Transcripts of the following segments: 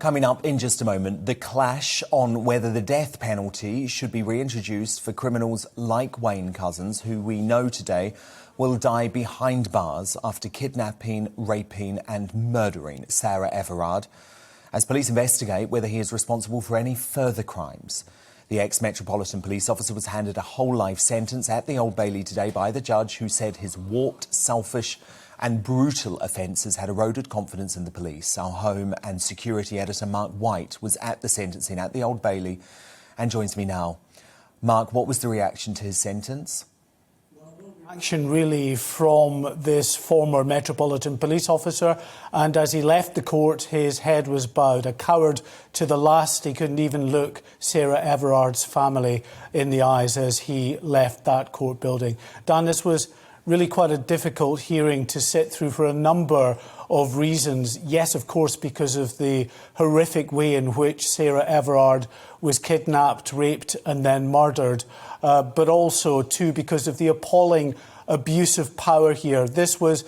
Coming up in just a moment, the clash on whether the death penalty should be reintroduced for criminals like Wayne Couzens, who we know today will die behind bars after kidnapping, raping and murdering Sarah Everard, as police investigate whether he is responsible for any further crimes. The ex-Metropolitan Police officer was handed a whole life sentence at the Old Bailey today by the judge, who said his warped, selfish and brutal offences had eroded confidence in the police. Our Home and Security editor Mark White was at the sentencing at the Old Bailey and joins me now. Mark, what was the reaction to his sentence? Action really from this former Metropolitan Police officer, and as he left the court his head was bowed. A coward to the last. He couldn't even look Sarah Everard's family in the eyes as he left that court building. Dan, this was really quite a difficult hearing to sit through for a number of reasons. Yes, of course, because of the horrific way in which Sarah Everard was kidnapped, raped and then murdered, but also too because of the appalling abuse of power here. This was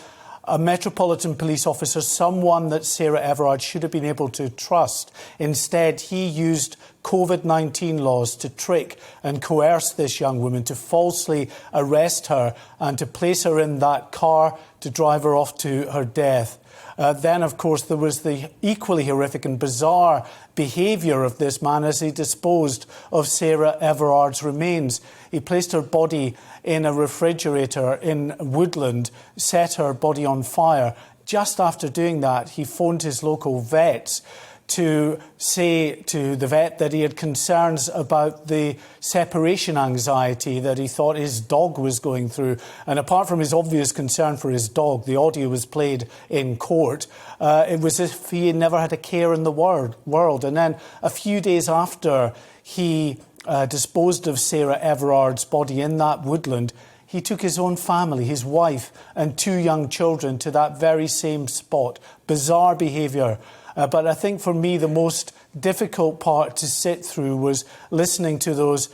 a Metropolitan Police officer, someone that Sarah Everard should have been able to trust. Instead, he used COVID-19 laws to trick and coerce this young woman, to falsely arrest her and to place her in that car to drive her off to her death. Then, of course, there was the equally horrific and bizarre behaviour of this man as he disposed of Sarah Everard's remains. He placed her body in a refrigerator in Woodland, set her body on fire. Just after doing that, he phoned his local vets to say to the vet that he had concerns about the separation anxiety that he thought his dog was going through. And apart from his obvious concern for his dog, the audio was played in court. It was as if he had never had a care in the world. And then a few days after he disposed of Sarah Everard's body in that Woodland, he took his own family, his wife and 2 young children to that very same spot. Bizarre behaviour. But I think for me the most difficult part to sit through was listening to those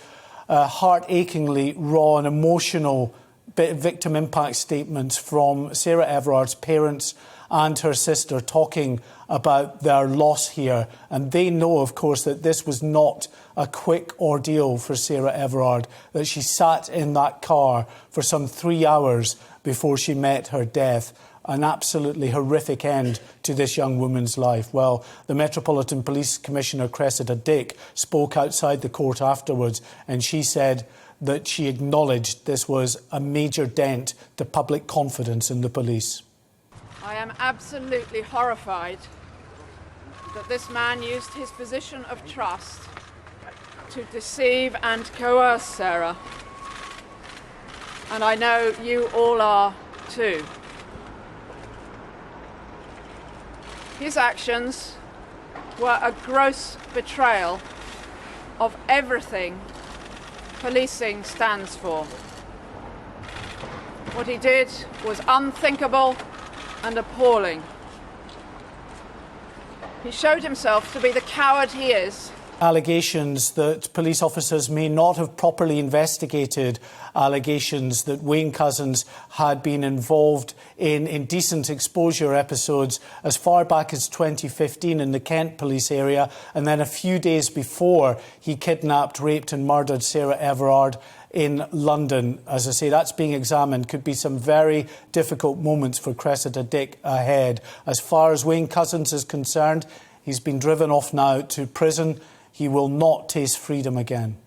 heart-achingly raw and emotional victim impact statements from Sarah Everard's parents and her sister talking about their loss here. And they know, of course, that this was not a quick ordeal for Sarah Everard, that she sat in that car for some 3 hours before she met her death. An absolutely horrific end to this young woman's life. Well, the Metropolitan Police Commissioner, Cressida Dick, spoke outside the court afterwards, and she said that she acknowledged this was a major dent to public confidence in the police. I am absolutely horrified that this man used his position of trust to deceive and coerce Sarah. And I know you all are too. His actions were a gross betrayal of everything policing stands for. What he did was unthinkable and appalling. He showed himself to be the coward he is. Allegations that police officers may not have properly investigated allegations that Wayne Couzens had been involved in indecent exposure episodes as far back as 2015 in the Kent police area, and then a few days before he kidnapped, raped and murdered Sarah Everard in London. As I say, that's being examined. Could be some very difficult moments for Cressida Dick ahead. As far as Wayne Couzens is concerned, he's been driven off now to prison. He will not taste freedom again.